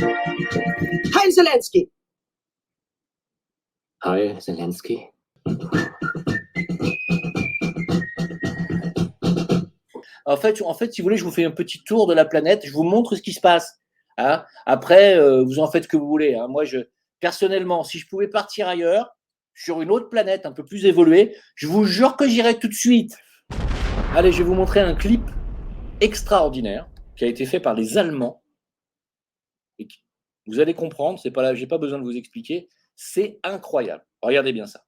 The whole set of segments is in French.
Hi Zelensky. Hi Zelensky. En fait, si vous voulez, je vous fais un petit tour de la planète, je vous montre ce qui se passe. Hein. Après, vous en faites ce que vous voulez. Hein. Moi, personnellement, si je pouvais partir ailleurs, sur une autre planète un peu plus évoluée, je vous jure que j'irais tout de suite. Allez, je vais vous montrer un clip extraordinaire qui a été fait par les Allemands. Et vous allez comprendre, c'est pas là, j'ai pas besoin de vous expliquer, c'est incroyable. Regardez bien ça.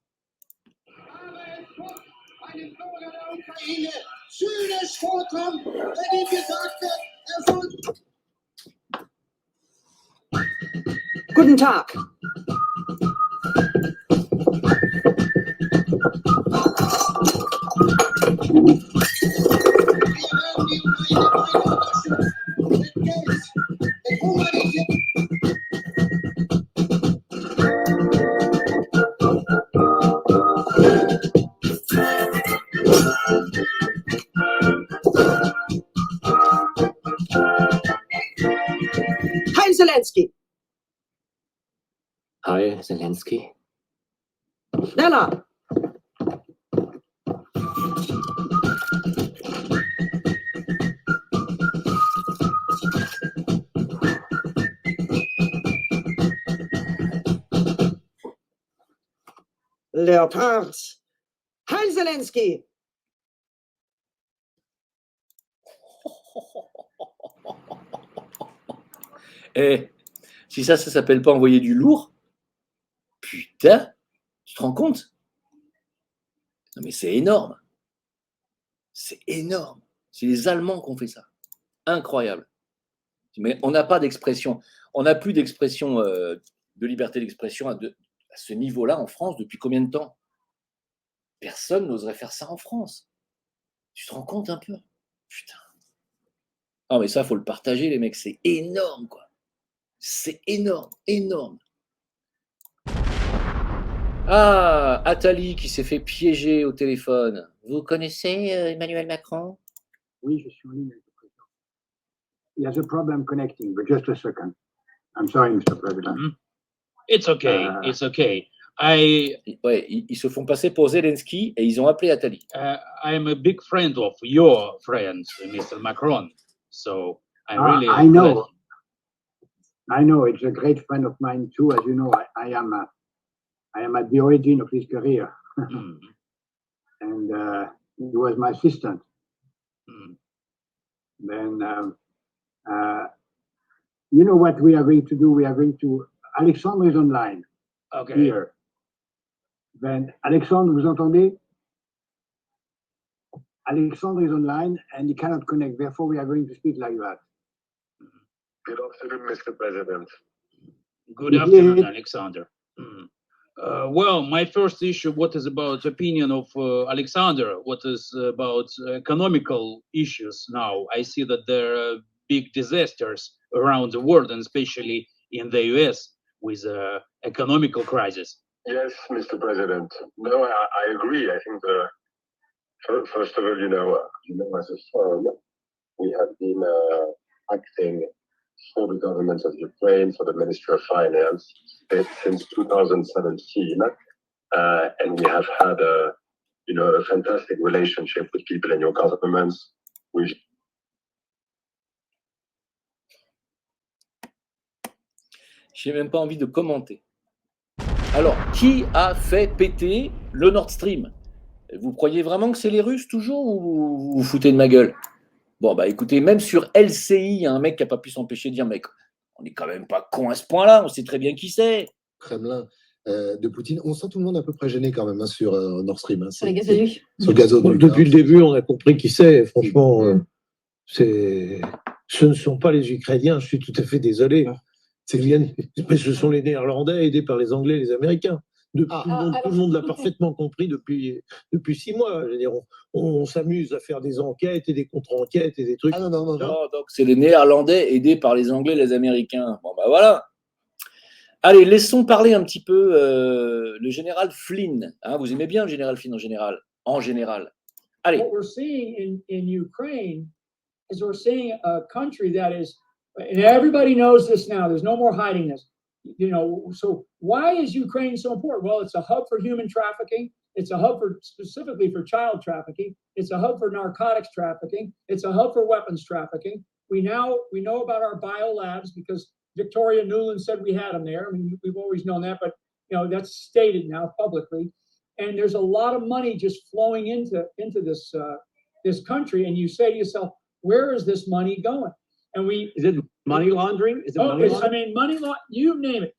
Guten Tag. Hi Zelensky. Hi Zelensky. Nella. Leopards. Hi Zelensky. Eh, si ça s'appelle pas envoyer du lourd, putain, tu te rends compte? Non mais c'est énorme. C'est énorme. C'est les Allemands qui ont fait ça. Incroyable. Mais on n'a pas d'expression. On n'a plus d'expression de liberté d'expression à ce niveau-là en France depuis combien de temps? Personne n'oserait faire ça en France. Tu te rends compte un peu? Putain. Non mais ça, faut le partager, les mecs. C'est énorme, quoi. C'est énorme, énorme. Ah, Attali qui s'est fait piéger au téléphone. Vous connaissez Emmanuel Macron? Oui, je suis en ligne avec le président. He has a problem connecting, but just a second. I'm sorry, Mr. President. It's okay. It's okay. Ouais, ils se font passer pour Zelensky et ils ont appelé Attali. I am a big friend of your friend, Mr. Macron. So I'm really. I know. Glad. I know. It's a great friend of mine too. As you know, I am at the origin of his career, and he was my assistant. Then, you know what we are going to do? We are going to. Alexandre is online. Okay. Here. Then, Alexandre, vous entendez? Alexandre is online and he cannot connect. Therefore, we are going to speak like that. Good afternoon, Mr. President. Good afternoon, Alexander. Well, my first issue, what is about opinion of Alexander? What is about economical issues now? I see that there are big disasters around the world, and especially in the US with economical crisis. Yes, Mr. President. No, I agree. I think first of all, you know, as a firm, we have been acting for the government of Ukraine, for the Ministry of Finance since 2017, and we have had a fantastic relationship with people in your governments. J'ai même pas envie de commenter. Alors, qui a fait péter le Nord Stream? Vous croyez vraiment que c'est les Russes toujours ou vous vous foutez de ma gueule? Bon, bah écoutez, même sur LCI, il y a un mec qui n'a pas pu s'empêcher de dire, mec, on n'est quand même pas con à ce point-là, on sait très bien qui c'est. Kremlin de Poutine. On sent tout le monde un peu près gêné quand même sur Nord Stream. Sur les gazoducs. Sur le gazoduc. Depuis le début, on a compris qui c'est. Franchement, ce ne sont pas les Ukrainiens, je suis tout à fait désolé. Mais ce sont les Néerlandais aidés par les Anglais et les Américains. Tout le monde l'a parfaitement compris depuis 6 mois. Je veux dire, on s'amuse à faire des enquêtes et des contre-enquêtes et des trucs. Non, donc c'est les Néerlandais aidés par les Anglais et les Américains. Bon, bah voilà. Allez, laissons parler un petit peu le général Flynn. Hein, vous aimez bien le général Flynn en général. Allez. What we're seeing in Ukraine is we're seeing a country that is And everybody knows this now. There's no more hiding this. So why is Ukraine so important? Well, it's a hub for human trafficking. It's a hub specifically for child trafficking. It's a hub for narcotics trafficking. It's a hub for weapons trafficking. We know about our biolabs because Victoria Nuland said we had them there. I mean, we've always known that, but that's stated now publicly. And there's a lot of money just flowing into this country. And you say to yourself, where is this money going? And is it money laundering? Is it money laundering? I mean, money laundering, you name it.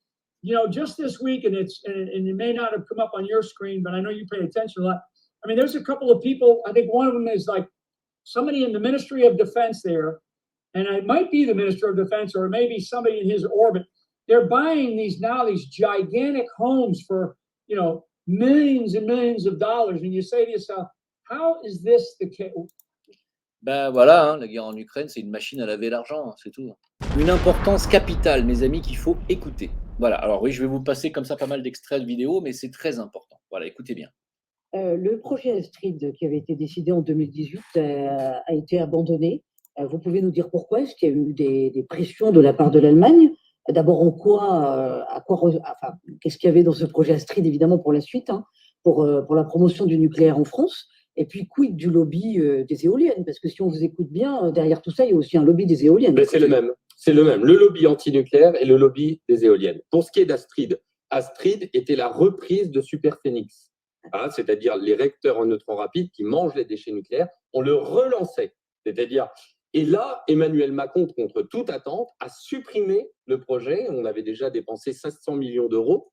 Just this week, and it may not have come up on your screen, but I know you pay attention a lot. I mean, there's a couple of people. I think one of them is like somebody in the Ministry of Defense there, and it might be the Minister of Defense, or maybe somebody in his orbit. They're buying these gigantic homes for millions and millions of dollars, and you say to yourself, how is this the case? Ben voilà, hein, la guerre en Ukraine, c'est une machine à laver l'argent, hein, c'est tout. Une importance capitale, mes amis, qu'il faut écouter. Voilà, alors oui, je vais vous passer comme ça pas mal d'extraits de vidéos, mais c'est très important. Voilà, écoutez bien. Le projet Astrid qui avait été décidé en 2018 a été abandonné. Vous pouvez nous dire pourquoi? Est-ce qu'il y a eu des pressions de la part de l'Allemagne? D'abord, qu'est-ce qu'il y avait dans ce projet Astrid, évidemment, pour la suite, hein, pour la promotion du nucléaire en France? Et puis, quid du lobby des éoliennes? Parce que si on vous écoute bien, derrière tout ça, il y a aussi un lobby des éoliennes. Mais c'est le même. C'est le même. Le lobby anti-nucléaire et le lobby des éoliennes. Pour ce qui est d'Astrid, Astrid était la reprise de Superphénix. Hein, c'est-à-dire les réacteurs en neutrons rapides qui mangent les déchets nucléaires. On le relançait. C'est-à-dire, et là, Emmanuel Macron, contre toute attente, a supprimé le projet. On avait déjà dépensé 500 millions d'euros.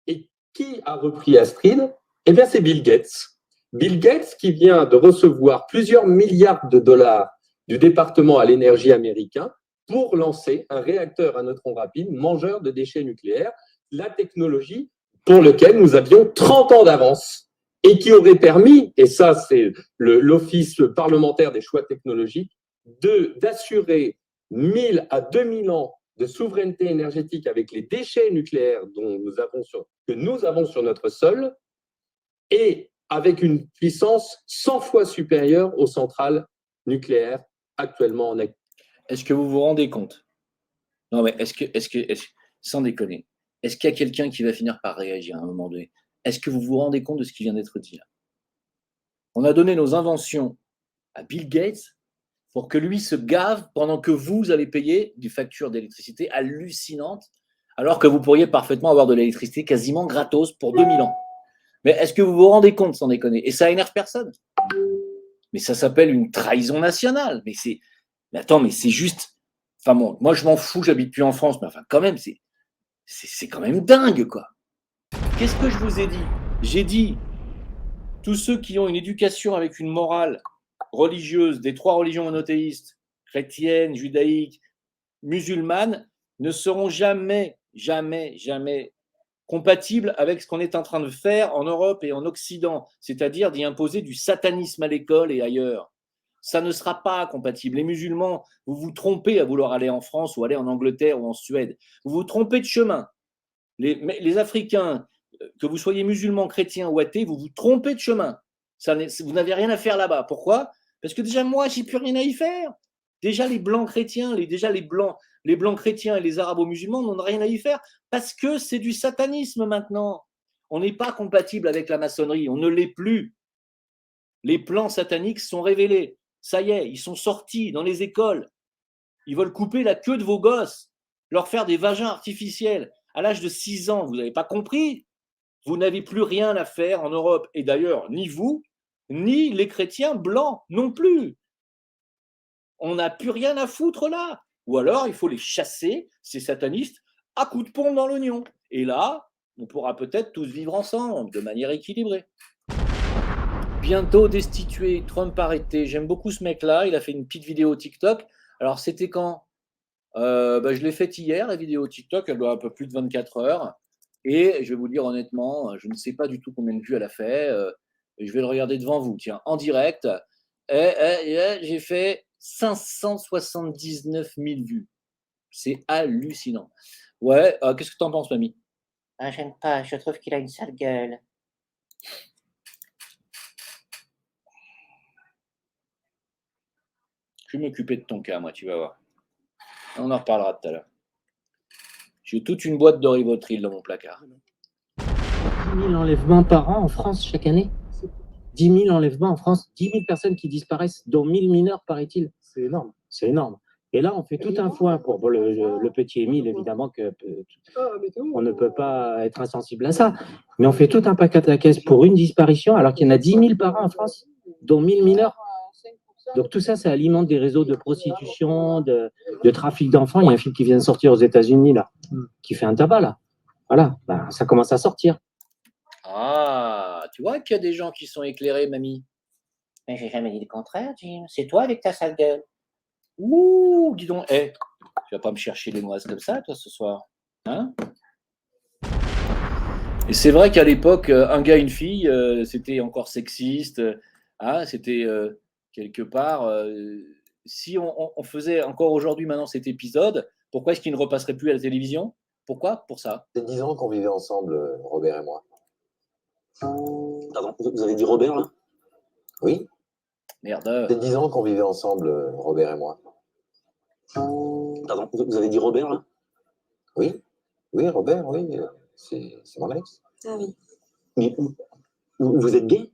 Et qui a repris Astrid? Eh bien, c'est Bill Gates. Bill Gates qui vient de recevoir plusieurs milliards de dollars du département à l'énergie américain pour lancer un réacteur à neutrons rapides mangeur de déchets nucléaires, la technologie pour laquelle nous avions 30 ans d'avance et qui aurait permis, et ça c'est l'Office parlementaire des choix technologiques, d'assurer 1000 à 2000 ans de souveraineté énergétique avec les déchets nucléaires que nous avons sur notre sol et avec une puissance 100 fois supérieure aux centrales nucléaires actuellement en activité. Est-ce que vous vous rendez compte? Non, mais sans déconner, est-ce qu'il y a quelqu'un qui va finir par réagir à un moment donné? Est-ce que vous vous rendez compte de ce qui vient d'être dit là? On a donné nos inventions à Bill Gates pour que lui se gave pendant que vous allez payer des factures d'électricité hallucinantes, alors que vous pourriez parfaitement avoir de l'électricité quasiment gratos pour 2000 ans. Mais est-ce que vous vous rendez compte, sans déconner? Et ça énerve personne. Mais ça s'appelle une trahison nationale. Mais attends, mais c'est juste. Enfin bon, moi je m'en fous, j'habite plus en France, mais enfin quand même, c'est quand même dingue, quoi. Qu'est-ce que je vous ai dit? J'ai dit, tous ceux qui ont une éducation avec une morale religieuse des 3 religions monothéistes, chrétienne, judaïque, musulmane, ne seront jamais compatible avec ce qu'on est en train de faire en Europe et en Occident, c'est-à-dire d'y imposer du satanisme à l'école et ailleurs. Ça ne sera pas compatible. Les musulmans, vous vous trompez à vouloir aller en France ou aller en Angleterre ou en Suède. Vous vous trompez de chemin. Les Africains, que vous soyez musulmans, chrétiens ou athées, vous vous trompez de chemin. Vous n'avez rien à faire là-bas. Pourquoi? Parce que déjà, moi, j'ai plus rien à y faire. Déjà, les blancs chrétiens, les blancs chrétiens et les arabo-musulmans n'ont rien à y faire parce que c'est du satanisme maintenant. On n'est pas compatible avec la maçonnerie, on ne l'est plus. Les plans sataniques sont révélés. Ça y est, ils sont sortis dans les écoles. Ils veulent couper la queue de vos gosses, leur faire des vagins artificiels. À l'âge de 6 ans, vous n'avez pas compris? Vous n'avez plus rien à faire en Europe. Et d'ailleurs, ni vous, ni les chrétiens blancs non plus. On n'a plus rien à foutre là. Ou alors, il faut les chasser, ces satanistes, à coups de pompe dans l'oignon. Et là, on pourra peut-être tous vivre ensemble, de manière équilibrée. Bientôt destitué, Trump arrêté. J'aime beaucoup ce mec-là. Il a fait une petite vidéo TikTok. Alors, c'était quand? Je l'ai faite hier, la vidéo TikTok. Elle doit un peu plus de 24 heures. Et je vais vous dire honnêtement, je ne sais pas du tout combien de vues elle a fait. Je vais le regarder devant vous, tiens, en direct. J'ai fait 579 000 vues. C'est hallucinant. Ouais, qu'est-ce que tu en penses, mamie? J'aime pas, je trouve qu'il a une sale gueule. Je vais m'occuper de ton cas, moi, tu vas voir. On en reparlera tout à l'heure. J'ai toute une boîte de Rivotril dans mon placard. 10 000 enlèvements par an en France chaque année. 10 000 enlèvements en France, 10 000 personnes qui disparaissent, dont 1 000 mineurs, paraît-il. C'est énorme. C'est énorme. Et là, on fait tout un foin pour le petit Émile, évidemment, on ne peut pas être insensible à ça. Mais on fait tout un pataquès pour une disparition, alors qu'il y en a 10 000 par an en France, dont 1 000 mineurs. Donc tout ça, ça alimente des réseaux de prostitution, de trafic d'enfants. Il y a un film qui vient de sortir aux États-Unis, là, qui fait un tabac, là. Voilà, ben, ça commence à sortir. Ah, tu vois qu'il y a des gens qui sont éclairés, mamie. Mais j'ai jamais dit le contraire, Jim. C'est toi avec ta sale gueule. Ouh, dis donc, tu vas pas me chercher les noises comme ça, toi, ce soir, hein? Et c'est vrai qu'à l'époque, un gars, une fille, c'était encore sexiste, hein, c'était quelque part. Si on faisait encore aujourd'hui, maintenant, cet épisode, pourquoi est-ce qu'il ne repasserait plus à la télévision? Pourquoi? Pour ça. C'est 10 ans qu'on vivait ensemble, Robert et moi. Pardon, vous avez dit Robert, là? Oui. Merde. C'est 10 ans qu'on vivait ensemble, Robert et moi. Pardon, vous avez dit Robert, là? Oui. Oui, Robert, oui. C'est mon ex. Ah oui. Mais vous êtes gay?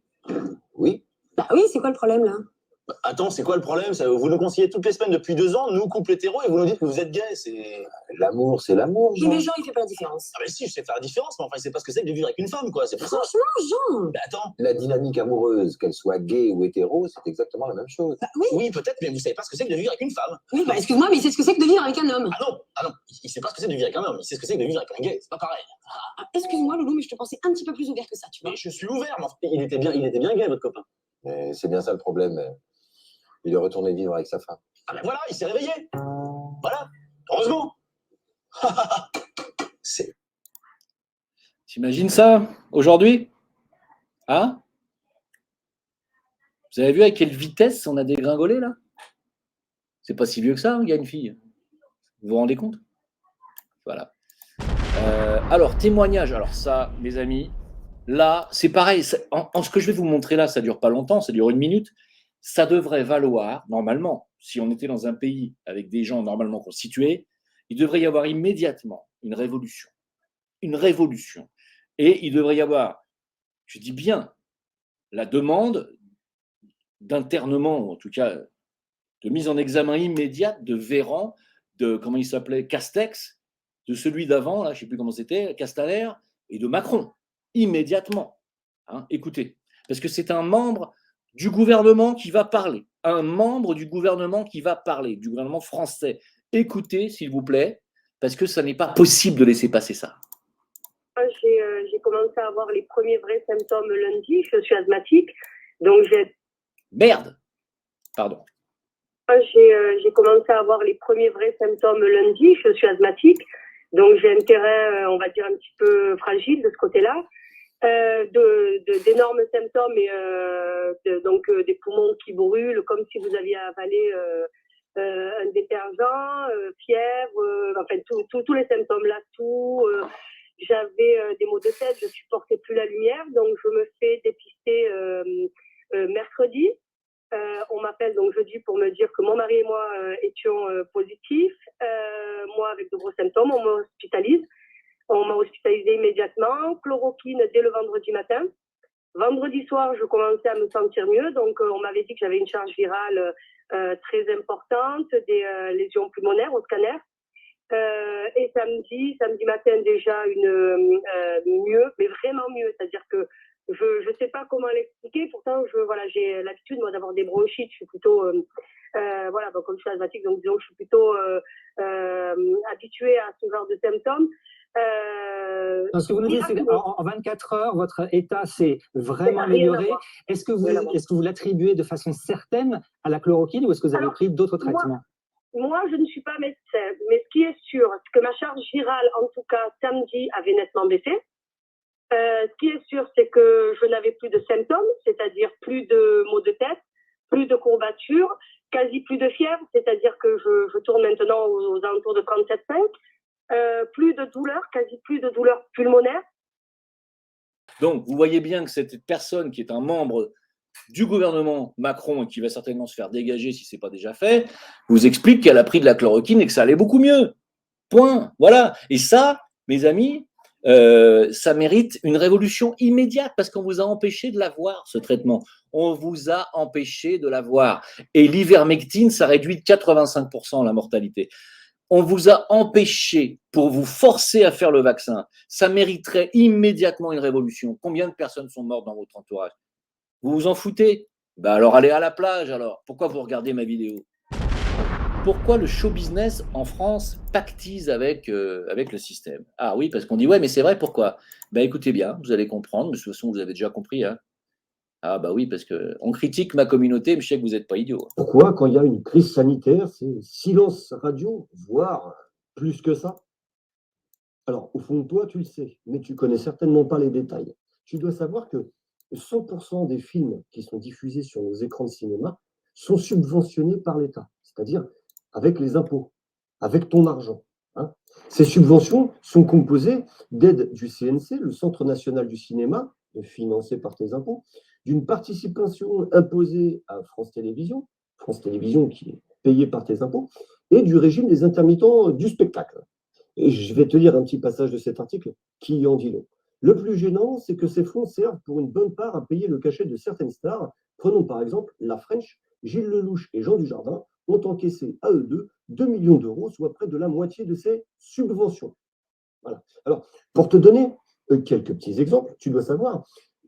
Oui. Bah oui, c'est quoi le problème là? Attends, c'est quoi le problème? Vous nous conseillez toutes les semaines depuis 2 ans, nous, couple hétéro, et vous nous dites que vous êtes gay. C'est l'amour, c'est l'amour. Mais Jean, il fait pas la différence. Ah, mais si, je sais faire la différence, mais enfin, il sait pas ce que c'est que de vivre avec une femme, quoi. C'est pour ça. Franchement, Jean! Mais attends. La dynamique amoureuse, qu'elle soit gay ou hétéro, c'est exactement la même chose. Bah, oui. Oui, peut-être, mais vous savez pas ce que c'est que de vivre avec une femme. Oui, bah excuse-moi, mais il sait ce que c'est que de vivre avec un homme. Ah non, il sait pas ce que c'est de vivre avec un homme, il sait ce que c'est que de vivre avec un gay, c'est pas pareil. Ah, excuse-moi, Loulou, mais je te pensais un petit peu plus ouvert que ça, tu vois. Mais je suis ouvert, mais enfin, il était bien gay, votre copain. Mais c'est bien ça le problème. Il est retourné vivre avec sa femme. Ah ben voilà, il s'est réveillé. Voilà, heureusement. C'est. T'imagines ça, aujourd'hui? Hein? Vous avez vu à quelle vitesse on a dégringolé, là? C'est pas si vieux que ça, un gars, une fille. Vous vous rendez compte? Voilà. Alors, témoignage. Alors ça, mes amis, là, c'est pareil. En ce que je vais vous montrer là, ça dure pas longtemps, ça dure 1 minute. Ça devrait valoir, normalement, si on était dans un pays avec des gens normalement constitués, il devrait y avoir immédiatement une révolution. Une révolution. Et il devrait y avoir, je dis bien, la demande d'internement, ou en tout cas de mise en examen immédiate de Véran, de, comment il s'appelait, Castex, de celui d'avant, là, je ne sais plus comment c'était, Castaner, et de Macron, immédiatement. Hein, écoutez, parce que c'est un membre du gouvernement qui va parler, un membre du gouvernement qui va parler, du gouvernement français. Écoutez, s'il vous plaît, parce que ça n'est pas possible de laisser passer ça. J'ai commencé à avoir les premiers vrais symptômes lundi, je suis asthmatique, donc j'ai... Merde. Pardon. J'ai commencé à avoir les premiers vrais symptômes lundi, je suis asthmatique, donc j'ai un terrain, on va dire, un petit peu fragile de ce côté-là. D'énormes symptômes et donc des poumons qui brûlent comme si vous aviez avalé un détergent, fièvre, enfin tous les symptômes là, j'avais des maux de tête, je supportais plus la lumière, donc je me fais dépister mercredi. On m'appelle donc jeudi pour me dire que mon mari et moi étions positifs. Moi avec de gros symptômes, on m'hospitalise. On m'a hospitalisé immédiatement, chloroquine dès le vendredi matin. Vendredi soir, je commençais à me sentir mieux, donc on m'avait dit que j'avais une charge virale très importante, des lésions pulmonaires au scanner. Et samedi matin déjà mieux, mais vraiment mieux, c'est-à-dire que je sais pas comment l'expliquer, pourtant j'ai l'habitude moi d'avoir des bronchites, je suis plutôt donc, comme je suis asthmatique, donc disons que je suis plutôt habituée à ce genre de symptômes. Ce que vous nous dites, c'est qu'en 24 heures, votre état s'est vraiment amélioré. Est-ce que vous l'attribuez de façon certaine à la chloroquine ou est-ce que vous avez pris d'autres traitements? Moi, je ne suis pas médecin, mais ce qui est sûr, c'est que ma charge virale, en tout cas samedi, avait nettement baissé. Ce qui est sûr, c'est que je n'avais plus de symptômes, c'est-à-dire plus de maux de tête, plus de courbatures, quasi plus de fièvre, c'est-à-dire que je tourne maintenant aux alentours de 37,5. Plus de douleurs, quasi plus de douleurs pulmonaires. Donc, vous voyez bien que cette personne qui est un membre du gouvernement Macron et qui va certainement se faire dégager si ce n'est pas déjà fait, vous explique qu'elle a pris de la chloroquine et que ça allait beaucoup mieux. Point. Voilà. Et ça, mes amis, ça mérite une révolution immédiate parce qu'on vous a empêché de l'avoir, ce traitement. On vous a empêché de l'avoir. Et l'ivermectine, ça réduit de 85% la mortalité. On vous a empêché pour vous forcer à faire le vaccin. Ça mériterait immédiatement une révolution. Combien de personnes sont mortes dans votre entourage? Vous vous en foutez? Ben alors allez à la plage alors. Pourquoi vous regardez ma vidéo? Pourquoi le show business en France pactise avec le système? Ah oui, parce qu'on dit ouais, mais c'est vrai, pourquoi? Ben écoutez bien, vous allez comprendre, de toute façon vous avez déjà compris. Hein. Ah bah oui, parce qu'on critique ma communauté, mais je sais que vous n'êtes pas idiot. Pourquoi, quand il y a une crise sanitaire, c'est silence radio, voire plus que ça? Alors, au fond de toi, tu le sais, mais tu connais certainement pas les détails. Tu dois savoir que 100% des films qui sont diffusés sur nos écrans de cinéma sont subventionnés par l'État, c'est-à-dire avec les impôts, avec ton argent. Hein. Ces subventions sont composées d'aides du CNC, le Centre national du cinéma, financé par tes impôts, d'une participation imposée à France Télévisions qui est payée par tes impôts, et du régime des intermittents du spectacle. Et je vais te lire un petit passage de cet article qui en dit long. Le plus gênant, c'est que ces fonds servent pour une bonne part à payer le cachet de certaines stars. Prenons par exemple la French, Gilles Lelouch et Jean Dujardin ont encaissé à eux deux 2 millions d'euros, soit près de la moitié de ces subventions. Voilà. Alors, pour te donner quelques petits exemples, tu dois savoir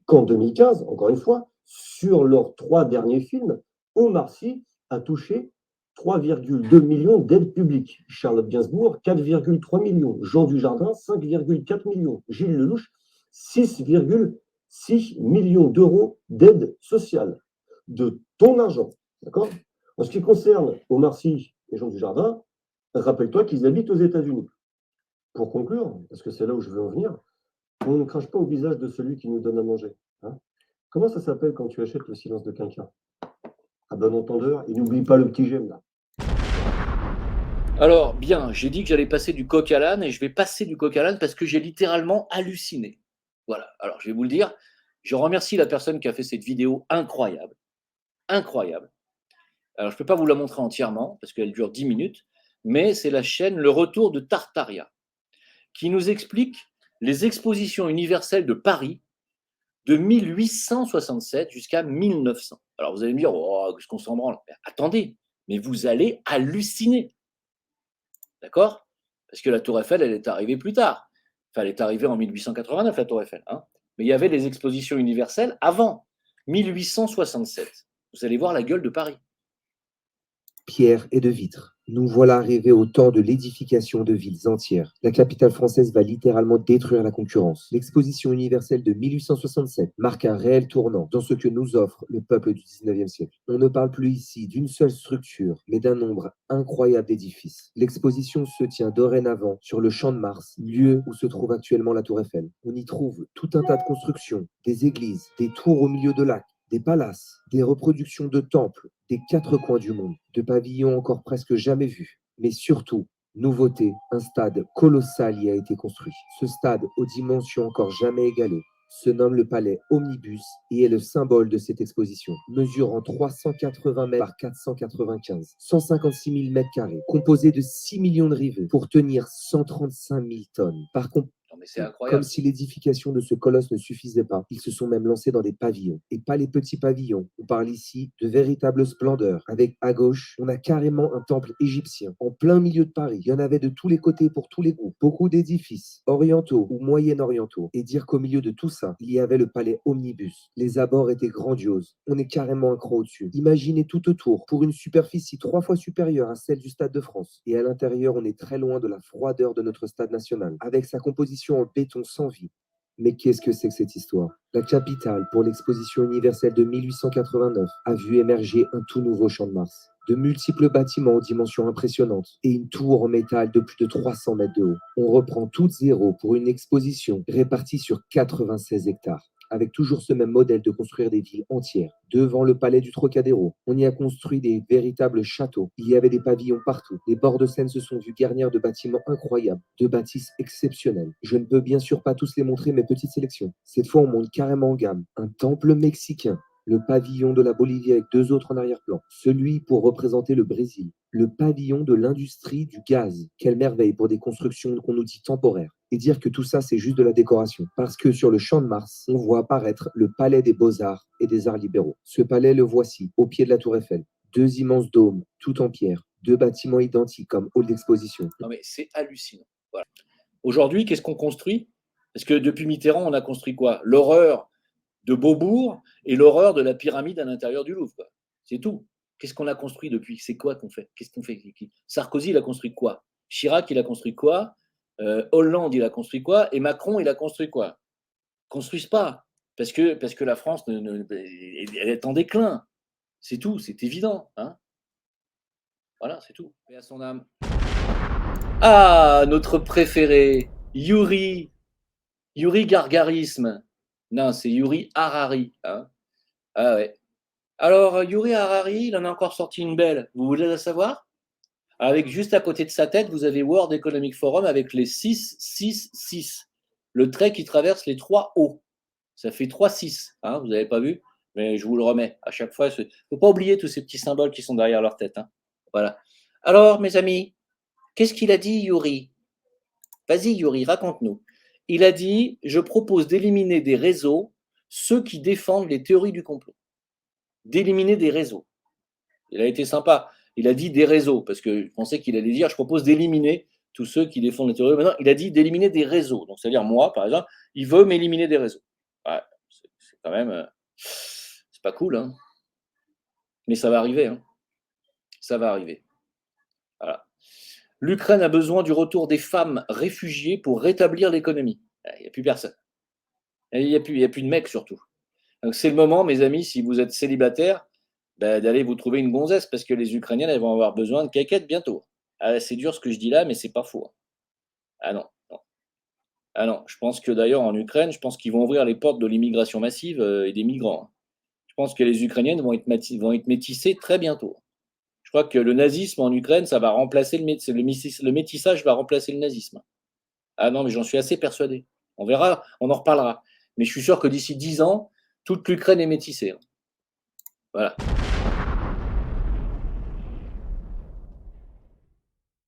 qu'en 2015, encore une fois, sur leurs 3 derniers films, Omar Sy a touché 3,2 millions d'aides publiques. Charlotte Gainsbourg, 4,3 millions. Jean Dujardin, 5,4 millions. Gilles Lelouch, 6,6 millions d'euros d'aide sociale. De ton argent. D'accord? En ce qui concerne Omar Sy et Jean Dujardin, rappelle-toi qu'ils habitent aux États-Unis. Pour conclure, parce que c'est là où je veux en venir, on ne crache pas au visage de celui qui nous donne à manger. Hein. Comment ça s'appelle quand tu achètes le silence de quelqu'un? À bon entendeur, et n'oublie pas le petit j'aime là. Alors, bien, j'ai dit que j'allais passer du coq à l'âne et je vais passer du coq à l'âne parce que j'ai littéralement halluciné. Voilà, alors je vais vous le dire. Je remercie la personne qui a fait cette vidéo incroyable. Incroyable. Alors, je ne peux pas vous la montrer entièrement parce qu'elle dure 10 minutes, mais c'est la chaîne Le Retour de Tartaria qui nous explique les expositions universelles de Paris de 1867 jusqu'à 1900. Alors, vous allez me dire, oh, qu'est-ce qu'on s'en branle? Attendez, mais vous allez halluciner. D'accord? Parce que la Tour Eiffel, elle est arrivée plus tard. Enfin, elle est arrivée en 1889, la Tour Eiffel. Hein. Mais il y avait les expositions universelles avant, 1867. Vous allez voir la gueule de Paris. Pierre et de vitres. Nous voilà arrivés au temps de l'édification de villes entières. La capitale française va littéralement détruire la concurrence. L'exposition universelle de 1867 marque un réel tournant dans ce que nous offre le peuple du 19e siècle. On ne parle plus ici d'une seule structure, mais d'un nombre incroyable d'édifices. L'exposition se tient dorénavant sur le Champ de Mars, lieu où se trouve actuellement la Tour Eiffel. On y trouve tout un tas de constructions, des églises, des tours au milieu de lacs, des palaces, des reproductions de temples des 4 coins du monde, de pavillons encore presque jamais vus. Mais surtout, nouveauté, un stade colossal y a été construit. Ce stade, aux dimensions encore jamais égalées, se nomme le Palais Omnibus et est le symbole de cette exposition. Mesurant 380 mètres par 495, 156 000 mètres carrés, composé de 6 millions de rivets pour tenir 135 000 tonnes. Par contre, c'est incroyable. Comme si l'édification de ce colosse ne suffisait pas, ils se sont même lancés dans des pavillons. Et pas les petits pavillons. On parle ici de véritable splendeur. Avec à gauche, on a carrément un temple égyptien, en plein milieu de Paris. Il y en avait de tous les côtés pour tous les goûts. Beaucoup d'édifices, orientaux ou moyen-orientaux. Et dire qu'au milieu de tout ça, il y avait le palais Omnibus. Les abords étaient grandioses. On est carrément un cran au-dessus. Imaginez tout autour, pour une superficie 3 fois supérieure à celle du Stade de France. Et à l'intérieur, on est très loin de la froideur de notre stade national. Avec sa composition en béton sans vie. Mais qu'est-ce que c'est que cette histoire? La capitale, pour l'exposition universelle de 1889, a vu émerger un tout nouveau Champ de Mars. De multiples bâtiments aux dimensions impressionnantes et une tour en métal de plus de 300 mètres de haut. On reprend tout zéro pour une exposition répartie sur 96 hectares. Avec toujours ce même modèle de construire des villes entières. Devant le palais du Trocadéro, on y a construit des véritables châteaux. Il y avait des pavillons partout. Les bords de Seine se sont vus garnir de bâtiments incroyables, de bâtisses exceptionnelles. Je ne peux bien sûr pas tous les montrer, mais petite sélection. Cette fois, on monte carrément en gamme. Un temple mexicain, Le pavillon de la Bolivie avec 2 autres en arrière-plan. Celui pour représenter le Brésil. Le pavillon de l'industrie du gaz. Quelle merveille pour des constructions qu'on nous dit temporaires. Et dire que tout ça, c'est juste de la décoration. Parce que sur le Champ de Mars, on voit apparaître le palais des Beaux-Arts et des Arts libéraux. Ce palais, le voici, au pied de la Tour Eiffel. 2 immenses dômes, tout en pierre. 2 bâtiments identiques comme hall d'exposition. Non mais c'est hallucinant. Voilà. Aujourd'hui, qu'est-ce qu'on construit? Parce que depuis Mitterrand, on a construit quoi? L'horreur de Beaubourg et l'horreur de la pyramide à l'intérieur du Louvre. Quoi. C'est tout. Qu'est-ce qu'on a construit depuis? C'est quoi qu'on fait? Qu'est-ce qu'on fait? Sarkozy, il a construit quoi? Chirac, il a construit quoi? Hollande, il a construit quoi? Et Macron, il a construit quoi? Construisent pas. Parce que la France elle est en déclin. C'est tout, c'est évident. Hein, voilà, c'est tout. Et à son âme. Ah, notre préféré, Yuri Gargarisme. Non, c'est Yuri Harari. Hein. Ah ouais. Alors, Yuri Harari, il en a encore sorti une belle. Vous voulez la savoir? Avec juste à côté de sa tête, vous avez World Economic Forum avec les 666. Le trait qui traverse les 3 O. Ça fait 3-6. Hein, vous n'avez pas vu? Mais je vous le remets. À chaque fois, il ne faut pas oublier tous ces petits symboles qui sont derrière leur tête. Hein. Voilà. Alors, mes amis, qu'est-ce qu'il a dit, Yuri? Vas-y, Yuri, raconte-nous. Il a dit, je propose d'éliminer des réseaux ceux qui défendent les théories du complot. D'éliminer des réseaux. Il a été sympa. Il a dit des réseaux, parce que je pensais qu'il allait dire, je propose d'éliminer tous ceux qui défendent les théories. Maintenant, il a dit d'éliminer des réseaux. Donc, c'est-à-dire, moi, par exemple, il veut m'éliminer des réseaux. Ouais, c'est quand même... c'est pas cool, hein. Mais ça va arriver. Hein. Ça va arriver. Voilà. L'Ukraine a besoin du retour des femmes réfugiées pour rétablir l'économie. Il n'y a plus personne. Il n'y a plus de mecs surtout. Donc c'est le moment, mes amis, si vous êtes célibataire, d'aller vous trouver une gonzesse parce que les Ukrainiennes elles vont avoir besoin de caquettes bientôt. Ah, c'est dur ce que je dis là, mais c'est pas faux. Ah non, non. Ah non, je pense que d'ailleurs en Ukraine, je pense qu'ils vont ouvrir les portes de l'immigration massive et des migrants. Je pense que les Ukrainiennes vont être métissées très bientôt. Je crois que le nazisme en Ukraine, ça va remplacer le métissage va remplacer le nazisme. Ah non, mais j'en suis assez persuadé. On verra, on en reparlera. Mais je suis sûr que d'ici 10 ans, toute l'Ukraine est métissée. Voilà.